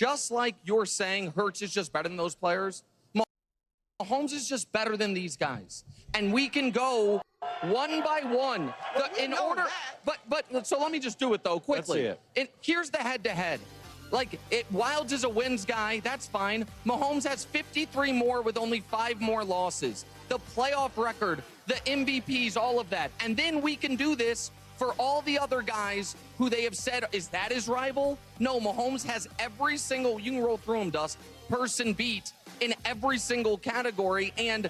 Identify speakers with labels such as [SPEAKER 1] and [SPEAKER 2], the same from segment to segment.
[SPEAKER 1] just like you're saying Hurts is just better than those players, Mahomes is just better than these guys. And we can go one by one. So let me just do it, though, quickly. Here's the head-to-head. Like, Wilds is a wins guy. That's fine. Mahomes has 53 more with only 5 more losses. The playoff record, the MVPs, all of that. And then we can do this for all the other guys who they have said, is that his rival? No, Mahomes has every single, you can roll through them, Dust, person beat in every single category, and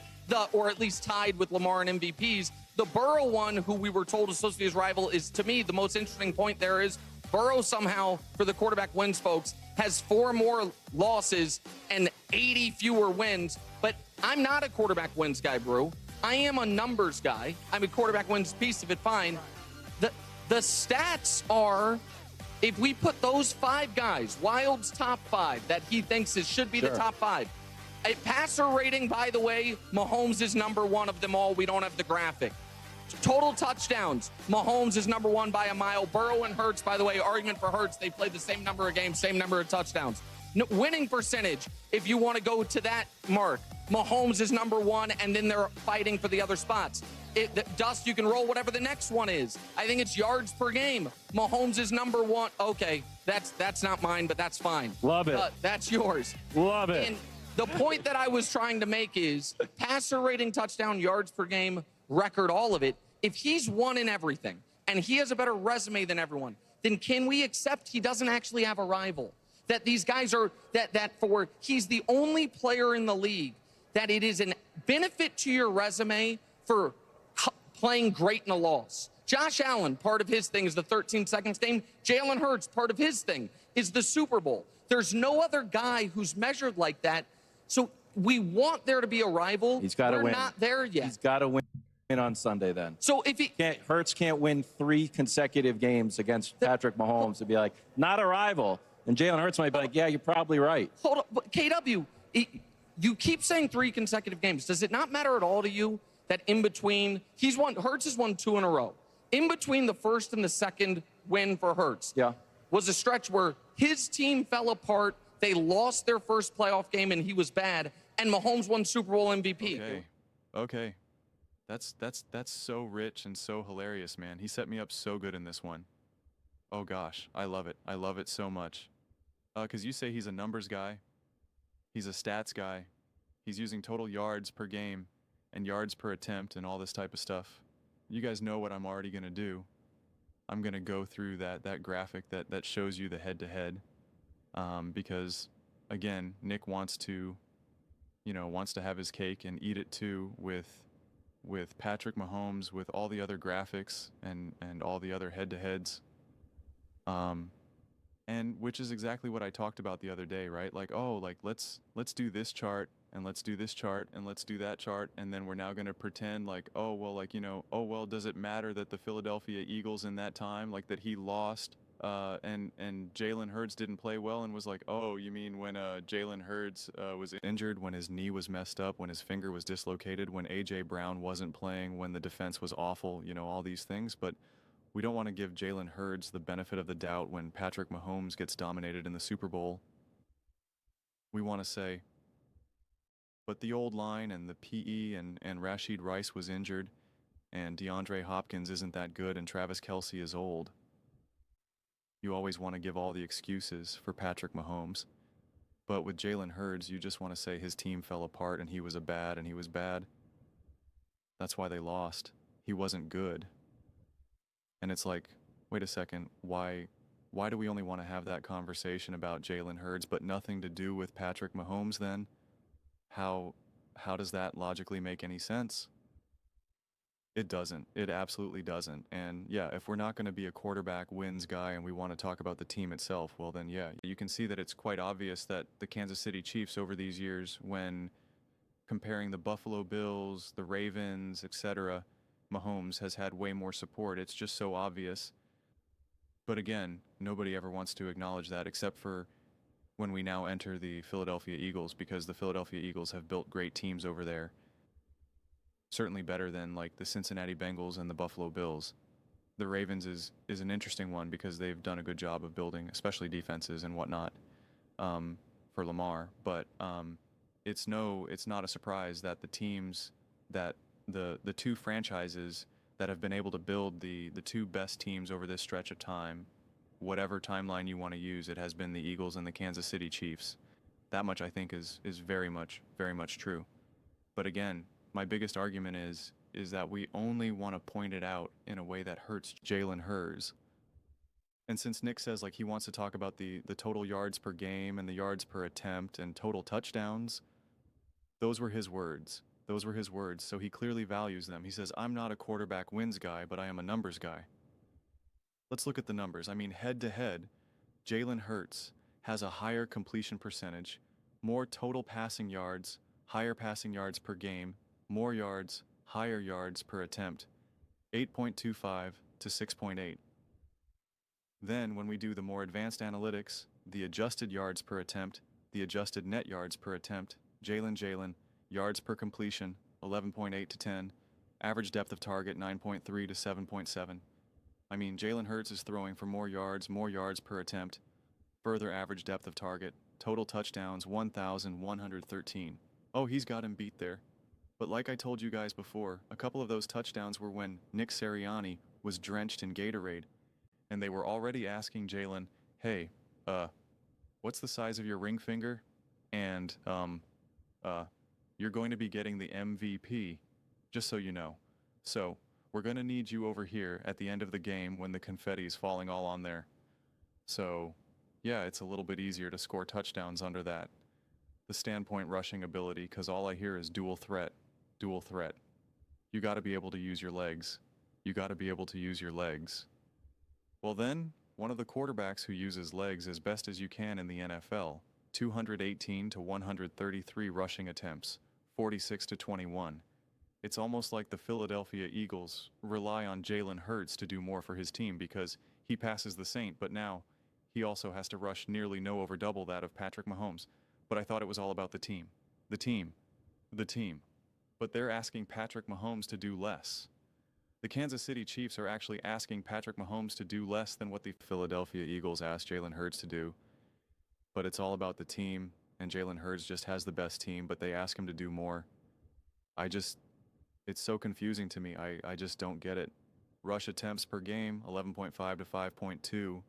[SPEAKER 1] or at least tied with Lamar in MVPs. The Burrow one, who we were told is supposed to be his rival, is, to me, the most interesting point there is Burrow somehow, for the quarterback wins folks, has 4 more losses and 80 fewer wins. But I'm not a quarterback wins guy, Brew. I am a numbers guy. I'm a quarterback wins piece of it, fine. The stats are, if we put those 5 guys, Wild's top 5, that he thinks should be the top 5. A passer rating, by the way, Mahomes is number 1 of them all. We don't have the graphic. Total touchdowns, Mahomes is number 1 by a mile. Burrow and Hurts, by the way, argument for Hurts, they played the same number of games, same number of touchdowns. Winning percentage, if you want to go to that mark, Mahomes is number 1, and then they're fighting for the other spots. Dust, you can roll whatever the next one is. I think it's yards per game. Mahomes is number 1. Okay, that's not mine, but that's fine.
[SPEAKER 2] Love it.
[SPEAKER 1] That's yours.
[SPEAKER 2] Love it.
[SPEAKER 1] And the point that I was trying to make is passer rating, touchdown, yards per game, record, all of it. If he's won in everything and he has a better resume than everyone, then can we accept he doesn't actually have a rival? That these guys are, he's the only player in the league that it is a benefit to your resume for playing great in a loss. Josh Allen, part of his thing is the 13 seconds game. Jalen Hurts, part of his thing is the Super Bowl. There's no other guy who's measured like that. So we want there to be a rival.
[SPEAKER 2] He's got to win.
[SPEAKER 1] We're not there yet.
[SPEAKER 2] He's got to win on Sunday then.
[SPEAKER 1] So if
[SPEAKER 2] Hurts can't win 3 consecutive games against Patrick Mahomes to be like, not a rival. And Jalen Hurts might be like, yeah, you're probably right.
[SPEAKER 1] Hold on, but KW, you keep saying 3 consecutive games. Does it not matter at all to you that in between, Hurts has won 2 in a row. In between the first and the second win for Hurts was a stretch where his team fell apart. They lost their first playoff game and he was bad. And Mahomes won Super Bowl MVP.
[SPEAKER 3] Okay. That's so rich and so hilarious, man. He set me up so good in this one. Oh gosh, I love it. I love it so much. Because you say he's a numbers guy. He's a stats guy. He's using total yards per game and yards per attempt and all this type of stuff. You guys know what I'm already going to do. I'm going to go through that graphic that shows you the head-to-head. Because, again, Nick wants to have his cake and eat it too with Patrick Mahomes, with all the other graphics and all the other head-to-heads. And which is exactly what I talked about the other day, right? Like, oh, like let's do this chart and let's do this chart and let's do that chart, and then we're now going to pretend like, oh well, like, oh well, does it matter that the Philadelphia Eagles in that time, like, that he lost and Jalen Hurts didn't play well, and was like, oh, you mean when Jalen Hurts was injured, when his knee was messed up, when his finger was dislocated, when A.J. Brown wasn't playing, when the defense was awful, all these things. But we don't want to give Jalen Hurts the benefit of the doubt when Patrick Mahomes gets dominated in the Super Bowl. We want to say, but the old line and the PE and Rashid Rice was injured, and DeAndre Hopkins isn't that good, and Travis Kelce is old. You always want to give all the excuses for Patrick Mahomes. But with Jalen Hurts, you just want to say his team fell apart and he was bad. That's why they lost. He wasn't good. And it's like, wait a second, why do we only want to have that conversation about Jalen Hurts but nothing to do with Patrick Mahomes then? How does that logically make any sense? It doesn't. It absolutely doesn't. And yeah, if we're not going to be a quarterback wins guy and we want to talk about the team itself, well then yeah, you can see that it's quite obvious that the Kansas City Chiefs over these years, when comparing the Buffalo Bills, the Ravens, etc., Mahomes has had way more support. It's just so obvious. But again, nobody ever wants to acknowledge that except for when we now enter the Philadelphia Eagles, because the Philadelphia Eagles have built great teams over there. Certainly better than like the Cincinnati Bengals and the Buffalo Bills. The Ravens is an interesting one because they've done a good job of building, especially defenses and whatnot. for Lamar, but it's not a surprise that the teams that the two franchises that have been able to build the two best teams over this stretch of time, whatever timeline you want to use, it has been the Eagles and the Kansas City Chiefs. That much I think is very much true. But again, my biggest argument is that we only want to point it out in a way that hurts Jalen Hurts. And since Nick says like he wants to talk about the total yards per game and the yards per attempt and total touchdowns, those were his words. Those were his words, so he clearly values them. He says, I'm not a quarterback wins guy, but I am a numbers guy. Let's look at the numbers. I mean, head to head, Jalen Hurts has a higher completion percentage, more total passing yards, higher passing yards per game, more yards, higher yards per attempt, 8.25 to 6.8. Then when we do the more advanced analytics, the adjusted yards per attempt, the adjusted net yards per attempt, Jalen, yards per completion, 11.8 to 10, average depth of target, 9.3 to 7.7. I mean, Jalen Hurts is throwing for more yards per attempt, further average depth of target, total touchdowns, 1,113. Oh, he's got him beat there. But like I told you guys before, a couple of those touchdowns were when Nick Sirianni was drenched in Gatorade, and they were already asking Jalen, hey, what's the size of your ring finger? And, you're going to be getting the MVP, just so you know. So, we're going to need you over here at the end of the game when the confetti is falling all on there. So, yeah, it's a little bit easier to score touchdowns under that. The standpoint rushing ability, because all I hear is dual threat. Dual threat. You got to be able to use your legs. You got to be able to use your legs. Well then, one of the quarterbacks who uses legs as best as you can in the NFL, 218 to 133 rushing attempts, 46 to 21. It's almost like the Philadelphia Eagles rely on Jalen Hurts to do more for his team because he passes the Saint, but now he also has to rush nearly no over double that of Patrick Mahomes. But I thought it was all about the team. The team. The team. But they're asking Patrick Mahomes to do less. The Kansas City Chiefs are actually asking Patrick Mahomes to do less than what the Philadelphia Eagles asked Jalen Hurts to do. But it's all about the team, and Jalen Hurts just has the best team, but they ask him to do more. It's so confusing to me. I just don't get it. Rush attempts per game, 11.5 to 5.2.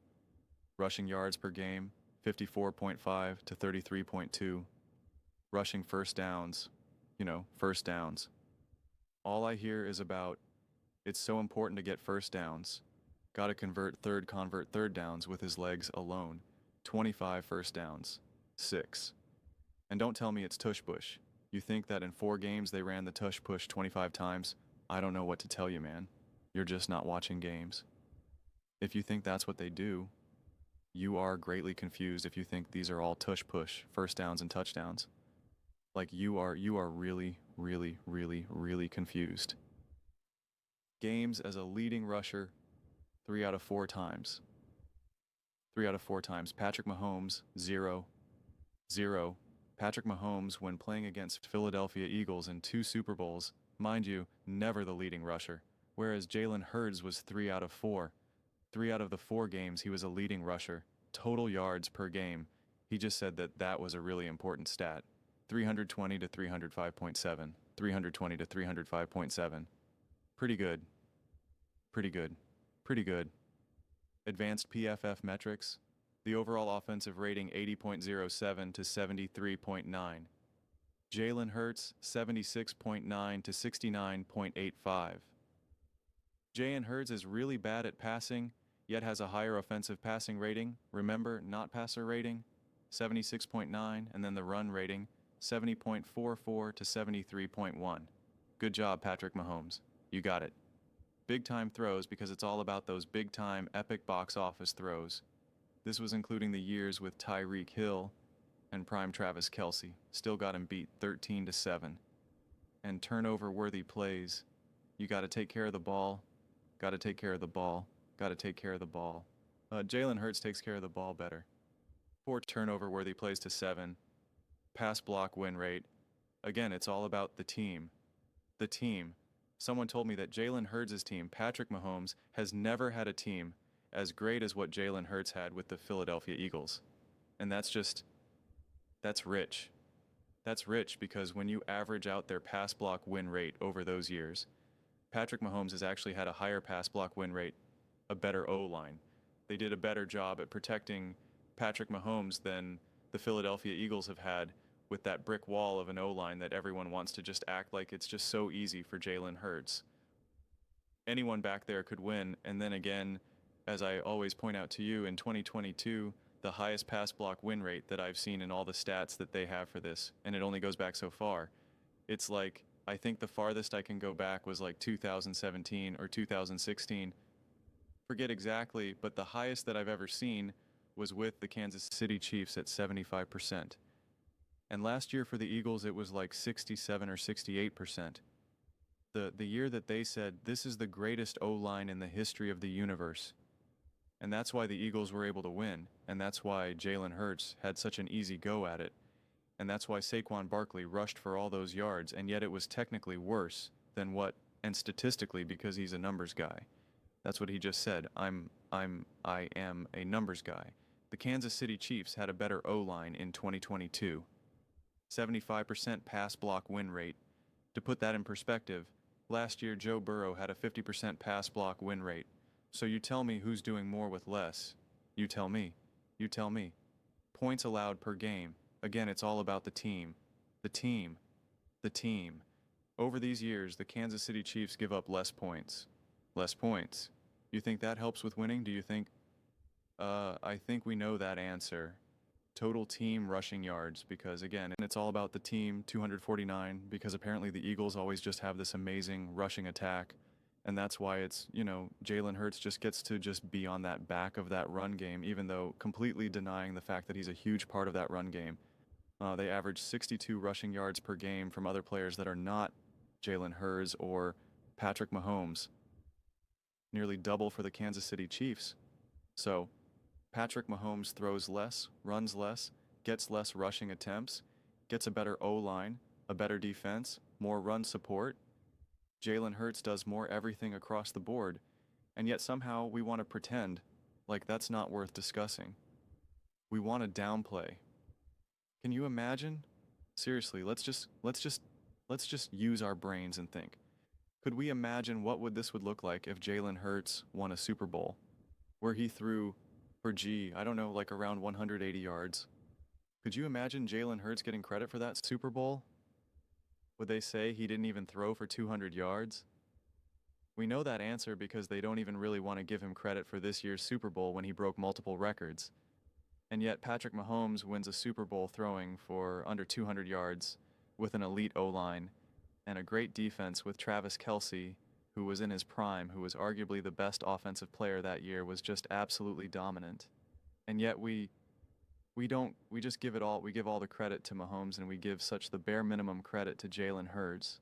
[SPEAKER 3] Rushing yards per game, 54.5 to 33.2. Rushing first downs, first downs. All I hear is about, it's so important to get first downs. Got to convert third downs with his legs alone. 25 first downs, 6. And don't tell me it's tush push. You think that in 4 games they ran the tush push 25 times? I don't know what to tell you, man. You're just not watching games. If you think that's what they do, you are greatly confused if you think these are all tush push, first downs and touchdowns. Like you are really, really, really, really confused. Games as a leading rusher, 3 out of 4 times. 3 out of 4 times. Patrick Mahomes, 0. Patrick Mahomes, when playing against Philadelphia Eagles in 2 Super Bowls, mind you, never the leading rusher. Whereas Jalen Hurts was 3 out of 4. 3 out of the 4 games he was a leading rusher. Total yards per game. He just said that was a really important stat. 320 to 305.7. 320 to 305.7. Pretty good. Pretty good. Pretty good. Advanced PFF metrics, the overall offensive rating 80.07 to 73.9. Jalen Hurts 76.9 to 69.85. Jalen Hurts is really bad at passing, yet has a higher offensive passing rating. Remember, not passer rating, 76.9, and then the run rating, 70.44 to 73.1. Good job, Patrick Mahomes. You got it. Big-time throws because it's all about those big-time epic box office throws. This was including the years with Tyreek Hill and prime Travis Kelce. Still got him beat 13 to 7. And turnover-worthy plays. You got to take care of the ball. Got to take care of the ball. Got to take care of the ball. Jalen Hurts takes care of the ball better. 4 turnover-worthy plays to 7. Pass block win rate. Again, it's all about the team. The team. Someone told me that Jalen Hurts' team, Patrick Mahomes, has never had a team as great as what Jalen Hurts had with the Philadelphia Eagles. And that's just That's rich. That's rich because when you average out their pass block win rate over those years, Patrick Mahomes has actually had a higher pass block win rate, a better O-line. They did a better job at protecting Patrick Mahomes than the Philadelphia Eagles have had with that brick wall of an O-line that everyone wants to just act like it's just so easy for Jalen Hurts. Anyone back there could win, and then again, as I always point out to you, in 2022, the highest pass block win rate that I've seen in all the stats that they have for this, and it only goes back so far. It's like, I think the farthest I can go back was like 2017 or 2016. Forget exactly, but the highest that I've ever seen was with the Kansas City Chiefs at 75%. And last year for the Eagles, it was like 67 or 68%. The year that they said, this is the greatest O-line in the history of the universe. And that's why the Eagles were able to win. And that's why Jalen Hurts had such an easy go at it. And that's why Saquon Barkley rushed for all those yards. And yet it was technically worse than what, and statistically because he's a numbers guy. That's what he just said. I am a numbers guy. The Kansas City Chiefs had a better O-line in 2022. 75% pass block win rate. To put that in perspective, last year Joe Burrow had a 50% pass block win rate. So you tell me who's doing more with less. You tell me. You tell me. Points allowed per game. Again, it's all about the team. The team. The team. Over these years, the Kansas City Chiefs give up less points. Less points. You think that helps with winning? Do you think? I think we know that answer. Total team rushing yards, because again, and it's all about the team, 249, because apparently the Eagles always just have this amazing rushing attack. And that's why it's, Jalen Hurts just gets to just be on that back of that run game, even though completely denying the fact that he's a huge part of that run game. They average 62 rushing yards per game from other players that are not Jalen Hurts or Patrick Mahomes. Nearly double for the Kansas City Chiefs. So, Patrick Mahomes throws less, runs less, gets less rushing attempts, gets a better O-line, a better defense, more run support. Jalen Hurts does more everything across the board, and yet somehow we want to pretend like that's not worth discussing. We want to downplay. Can you imagine? Seriously, let's just use our brains and think. Could we imagine what this would look like if Jalen Hurts won a Super Bowl, where he threw for like around 180 yards? Could you imagine Jalen Hurts getting credit for that Super Bowl? Would they say he didn't even throw for 200 yards? We know that answer because they don't even really want to give him credit for this year's Super Bowl when he broke multiple records. And yet Patrick Mahomes wins a Super Bowl throwing for under 200 yards with an elite O-line and a great defense with Travis Kelce, who was in his prime, who was arguably the best offensive player that year, was just absolutely dominant. And yet we just give all the credit to Mahomes, and we give such the bare minimum credit to Jalen Hurts,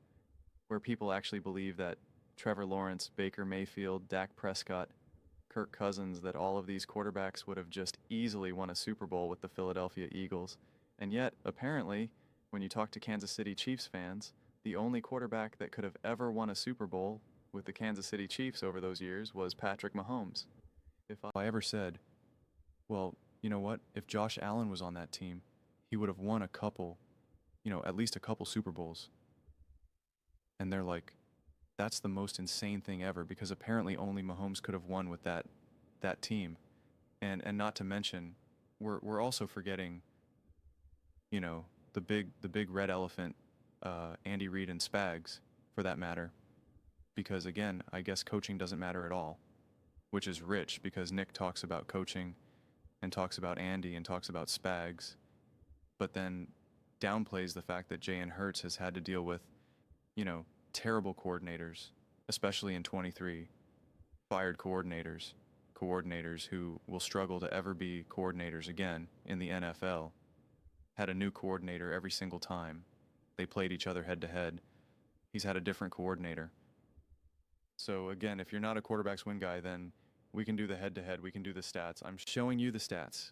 [SPEAKER 3] where people actually believe that Trevor Lawrence, Baker Mayfield, Dak Prescott, Kirk Cousins, that all of these quarterbacks would have just easily won a Super Bowl with the Philadelphia Eagles. And yet, apparently, when you talk to Kansas City Chiefs fans, the only quarterback that could have ever won a Super Bowl with the Kansas City Chiefs over those years was Patrick Mahomes. If I ever said, well, you know what, if Josh Allen was on that team, he would have won at least a couple Super Bowls. And they're like, that's the most insane thing ever, because apparently only Mahomes could have won with that team. And not to mention, we're also forgetting, the big red elephant, Andy Reid and Spags, for that matter. Because again, I guess coaching doesn't matter at all, which is rich, because Nick talks about coaching and talks about Andy and talks about Spags, but then downplays the fact that Jalen Hurts has had to deal with, terrible coordinators, especially in 23, fired coordinators who will struggle to ever be coordinators again in the NFL, had a new coordinator every single time they played each other head to head. He's had a different coordinator. So again, if you're not a quarterbacks win guy, then we can do the head-to-head. We can do the stats. I'm showing you the stats.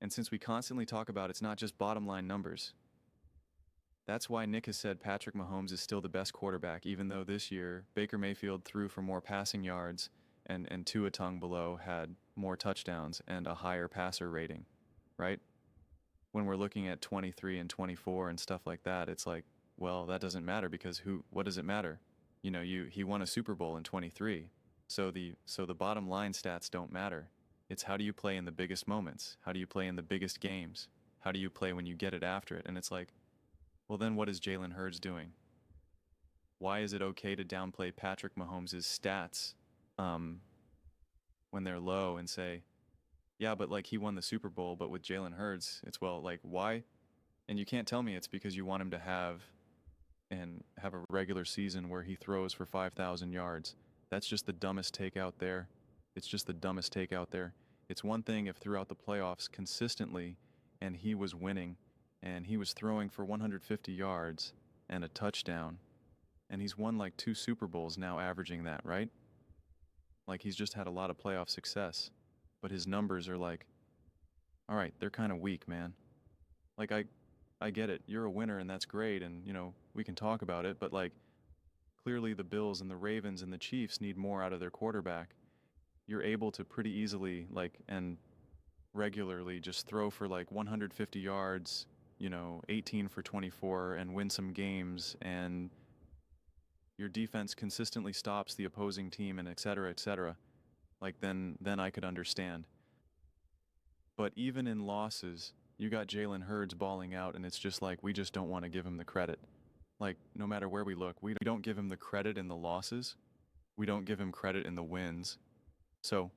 [SPEAKER 3] And since we constantly talk about it's not just bottom line numbers, that's why Nick has said Patrick Mahomes is still the best quarterback, even though this year Baker Mayfield threw for more passing yards and Tua Tagovailoa had more touchdowns and a higher passer rating, right? when we're looking at 23 and 24 and stuff like that, it's like, well, that doesn't matter because what does it matter? You know, he won a Super Bowl in 23. So the bottom line stats don't matter. It's how do you play in the biggest moments? How do you play in the biggest games? How do you play when you get it after it? And it's like, well, then what is Jalen Hurts doing? Why is it okay to downplay Patrick Mahomes' stats when they're low and say, yeah, but like he won the Super Bowl, but with Jalen Hurts, it's well, like why? And you can't tell me it's because you want him to have a regular season where he throws for 5,000 yards. That's just the dumbest take out there. It's just the dumbest take out there. It's one thing if throughout the playoffs consistently and he was winning and he was throwing for 150 yards and a touchdown and he's won like 2 Super Bowls now averaging that, right? Like he's just had a lot of playoff success, but his numbers are like, all right, they're kind of weak, man. Like I get it. You're a winner and that's great and, you know, we can talk about it, but like clearly the Bills and the Ravens and the Chiefs need more out of their quarterback. You're able to pretty easily like and regularly just throw for like 150 yards, you know, 18 for 24 and win some games, and your defense consistently stops the opposing team and et cetera, like then I could understand. But even in losses, you got Jalen Hurts balling out and it's just like we just don't want to give him the credit. Like no matter where we look, we don't give him the credit in the losses. We don't give him credit in the wins. So,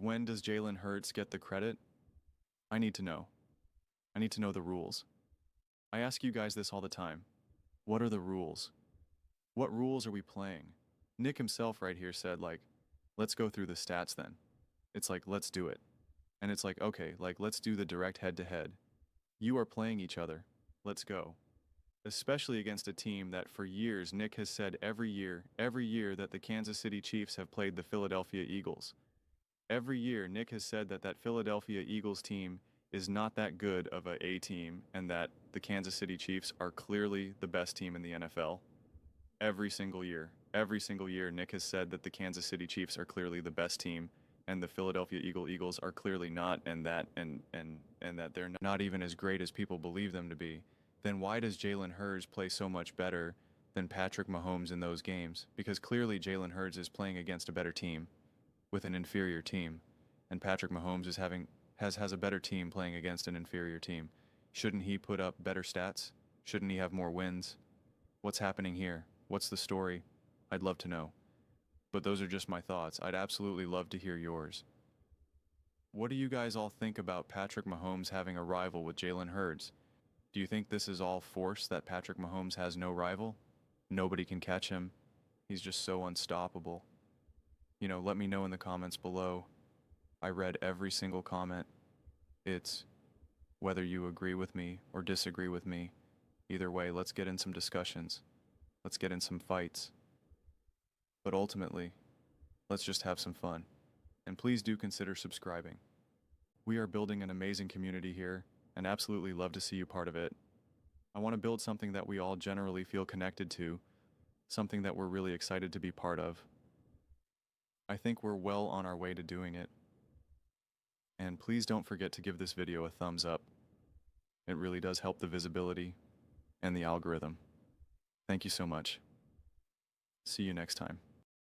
[SPEAKER 3] when does Jalen Hurts get the credit? I need to know. I need to know the rules. I ask you guys this all the time. What are the rules? What rules are we playing? Nick himself right here said like, let's go through the stats then. It's like, let's do it. And it's like, okay, like let's do the direct head-to-head. You are playing each other. Let's go. Especially against a team that for years Nick has said every year that the Kansas City Chiefs have played the Philadelphia Eagles. Every year Nick has said that Philadelphia Eagles team is not that good of a team and that the Kansas City Chiefs are clearly the best team in the NFL. Every single year Nick has said that the Kansas City Chiefs are clearly the best team and the Philadelphia Eagles are clearly not, and that they're not even as great as people believe them to be. Then why does Jalen Hurts play so much better than Patrick Mahomes in those games? Because clearly Jalen Hurts is playing against a better team with an inferior team, and Patrick Mahomes is has a better team playing against an inferior team. Shouldn't he put up better stats? Shouldn't he have more wins? What's happening here? What's the story? I'd love to know. But those are just my thoughts. I'd absolutely love to hear yours. What do you guys all think about Patrick Mahomes having a rival with Jalen Hurts? Do you think this is all force that Patrick Mahomes has no rival? Nobody can catch him. He's just so unstoppable. You know, let me know in the comments below. I read every single comment. It's whether you agree with me or disagree with me. Either way, let's get in some discussions. Let's get in some fights. But ultimately, let's just have some fun. And please do consider subscribing. We are building an amazing community here, and absolutely love to see you part of it. I want to build something that we all generally feel connected to, something that we're really excited to be part of. I think we're well on our way to doing it. And please don't forget to give this video a thumbs up. It really does help the visibility and the algorithm. Thank you so much. See you next time.